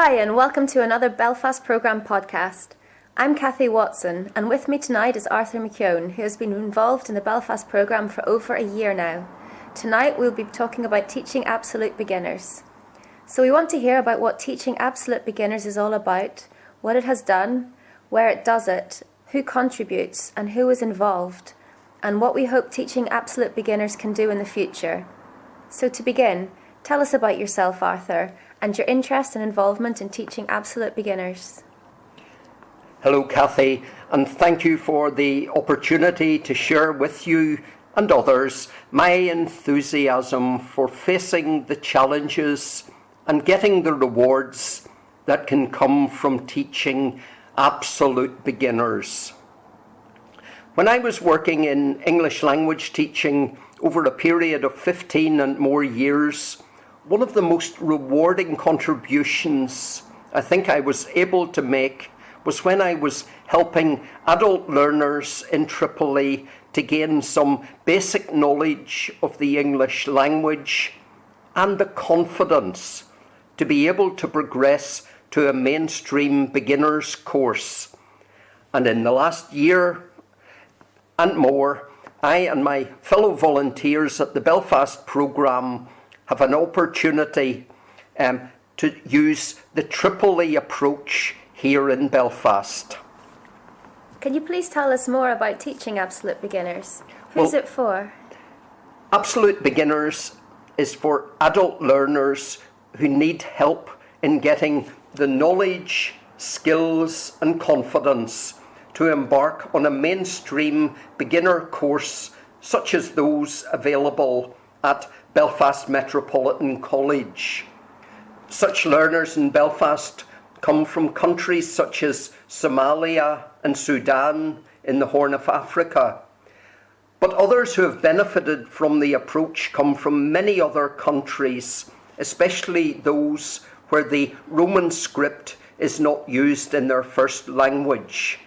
Hi, and welcome to another BELFAST Programme podcast. I'm Cathy Watson, and with me tonight is Arthur McKeown, who has been involved in the BELFAST Programme for over a year now. Tonight we'll be talking about teaching absolute beginners. So we want to hear about what teaching absolute beginners is all about, what it has done, where it does it, who contributes and who is involved, and what we hope teaching absolute beginners can do in the future. So to begin, tell us about yourself, Arthur, and your interest and involvement in teaching absolute beginners. Hello, Cathy, and thank you for the opportunity to share with you and others my enthusiasm for facing the challenges and getting the rewards that can come from teaching absolute beginners. When I was working in English language teaching over a period of 15 and more years, one of the most rewarding contributions I think I was able to make was when I was helping adult learners in Tripoli to gain some basic knowledge of the English language and the confidence to be able to progress to a mainstream beginners course. And in the last year and more, I and my fellow volunteers at the BELFAST Programme have an opportunity to use the Tripoli approach here in Belfast. Can you please tell us more about teaching absolute beginners? Who's it for? Absolute beginners is for adult learners who need help in getting the knowledge, skills and confidence to embark on a mainstream beginner course such as those available at Belfast Metropolitan College. Such learners in Belfast come from countries such as Somalia and Sudan in the Horn of Africa. But others who have benefited from the approach come from many other countries, especially those where the Roman script is not used in their first language.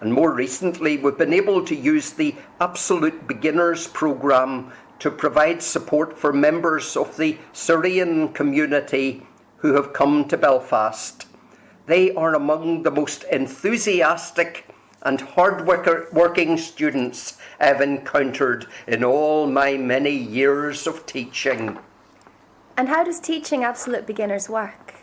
And more recently, we've been able to use the Absolute Beginners Programme to provide support for members of the Syrian community who have come to Belfast. They are among the most enthusiastic and hard-working students I've encountered in all my many years of teaching. And how does teaching absolute beginners work?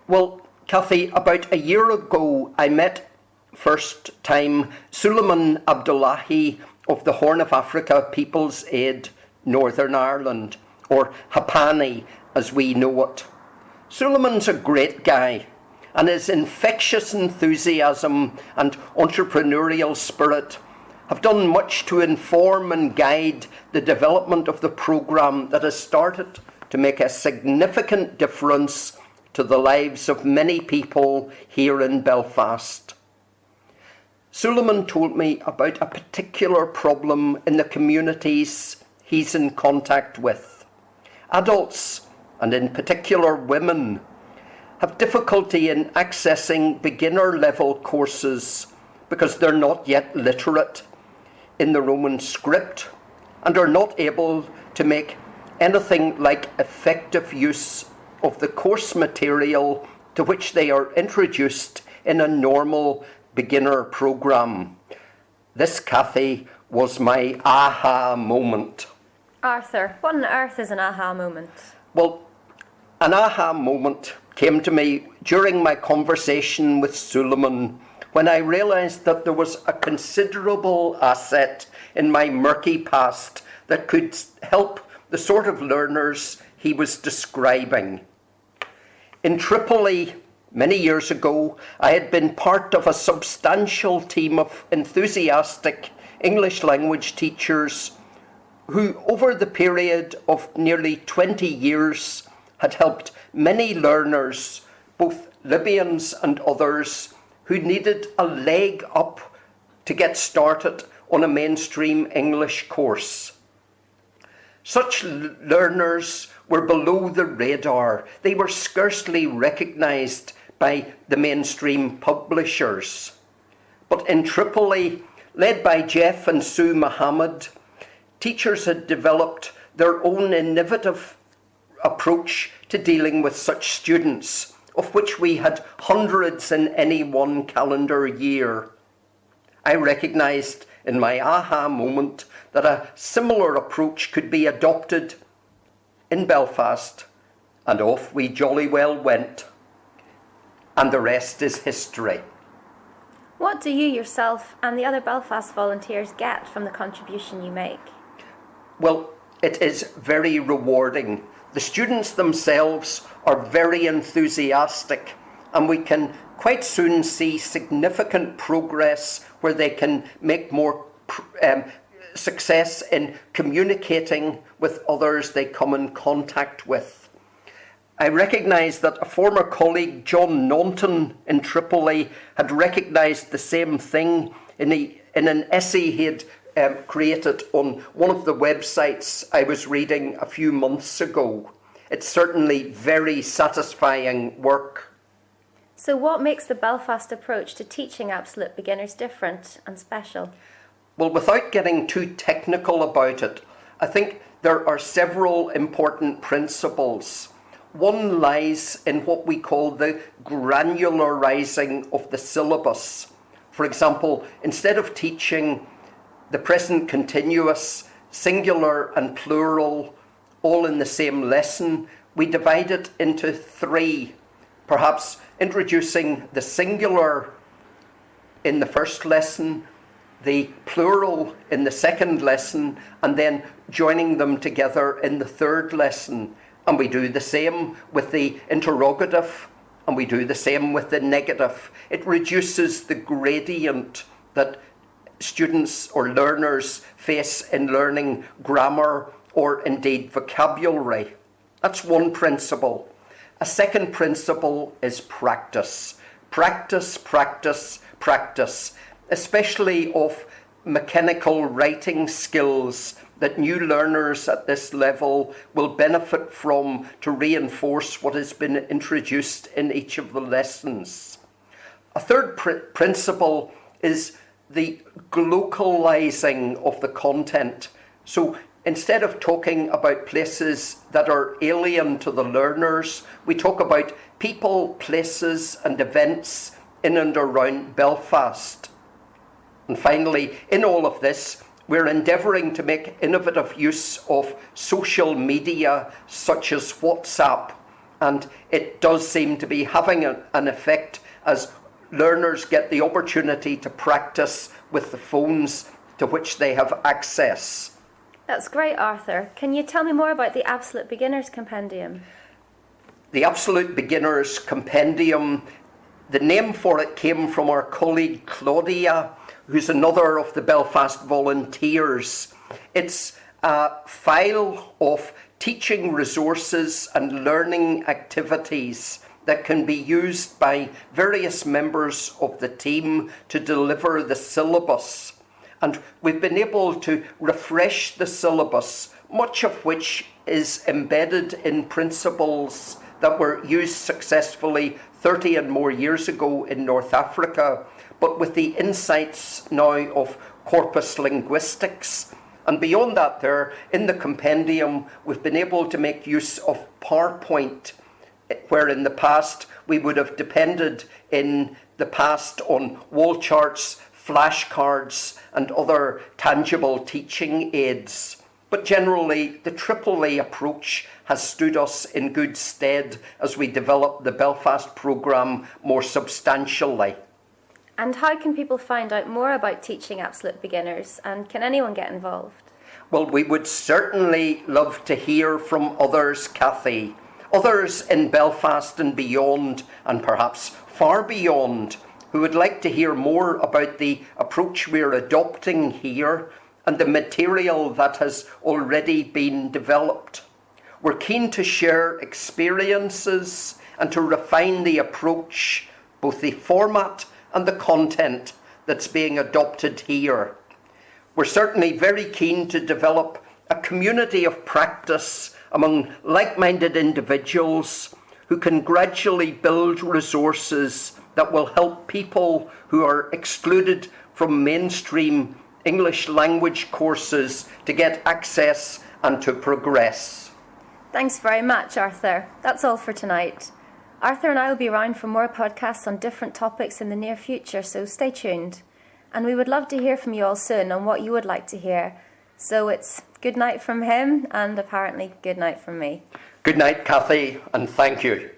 Well, Cathy, about a year ago, I met first time Suleiman Abdullahi of the Horn of Africa People's Aid, Northern Ireland, or Hapani as we know it. Suleiman's a great guy, and his infectious enthusiasm and entrepreneurial spirit have done much to inform and guide the development of the programme that has started to make a significant difference to the lives of many people here in Belfast. Suleiman told me about a particular problem in the communities he's in contact with. Adults, and in particular women, have difficulty in accessing beginner-level courses because they're not yet literate in the Roman script and are not able to make anything like effective use of the course material to which they are introduced in a normal beginner programme. This, Cathy, was my aha moment. Arthur, what on earth is an aha moment? Well, an aha moment came to me during my conversation with Suleiman when I realised that there was a considerable asset in my murky past that could help the sort of learners he was describing. In Tripoli, many years ago, I had been part of a substantial team of enthusiastic English language teachers who, over the period of nearly 20 years, had helped many learners, both Libyans and others, who needed a leg up to get started on a mainstream English course. Such learners were below the radar. They were scarcely recognised by the mainstream publishers. But in Tripoli, led by Jeff and Sue Mohammed, teachers had developed their own innovative approach to dealing with such students, of which we had hundreds in any one calendar year. I recognised in my aha moment that a similar approach could be adopted in Belfast, and off we jolly well went. And the rest is history. What do you yourself and the other Belfast volunteers get from the contribution you make? Well, it is very rewarding. The students themselves are very enthusiastic, and we can quite soon see significant progress where they can make more success in communicating with others they come in contact with. I recognise that a former colleague, John Naunton in Tripoli, had recognised the same thing in an essay he had created on one of the websites I was reading a few months ago. It's certainly very satisfying work. So what makes the Belfast approach to teaching absolute beginners different and special? Well, without getting too technical about it, I think there are several important principles. One lies in what we call the granularising of the syllabus. For example, instead of teaching the present continuous, singular and plural, all in the same lesson, we divide it into three, perhaps introducing the singular in the first lesson, the plural in the second lesson, and then joining them together in the third lesson. And we do the same with the interrogative, and we do the same with the negative. It reduces the gradient that students or learners face in learning grammar or indeed vocabulary. That's one principle. A second principle is practice. Practice, practice, practice, especially of mechanical writing skills that new learners at this level will benefit from to reinforce what has been introduced in each of the lessons. A third principle is the glocalising of the content. So instead of talking about places that are alien to the learners, we talk about people, places and events in and around Belfast. And finally, in all of this, we're endeavouring to make innovative use of social media such as WhatsApp, and it does seem to be having an effect as learners get the opportunity to practice with the phones to which they have access. That's great, Arthur. Can you tell me more about the Absolute Beginners Compendium? The Absolute Beginners Compendium, the name for it came from our colleague Claudia, who's another of the Belfast volunteers. It's a file of teaching resources and learning activities that can be used by various members of the team to deliver the syllabus. And we've been able to refresh the syllabus, much of which is embedded in principles that were used successfully 30 and more years ago in North Africa, but with the insights now of corpus linguistics. And beyond that there, in the compendium, we've been able to make use of PowerPoint, where in the past we would have depended in the past on wall charts, flashcards and other tangible teaching aids. But generally, the Tripoli approach has stood us in good stead as we develop the Belfast programme more substantially. And how can people find out more about teaching absolute beginners, and can anyone get involved? Well, we would certainly love to hear from others, Cathy. Others in Belfast and beyond, and perhaps far beyond, who would like to hear more about the approach we're adopting here and the material that has already been developed. We're keen to share experiences and to refine the approach, both the format and the content that's being adopted here. We're certainly very keen to develop a community of practice among like-minded individuals who can gradually build resources that will help people who are excluded from mainstream English language courses to get access and to progress. Thanks very much, Arthur. That's all for tonight. Arthur and I will be around for more podcasts on different topics in the near future, so stay tuned. And we would love to hear from you all soon on what you would like to hear. So it's good night from him and apparently good night from me. Good night, Cathy, and thank you.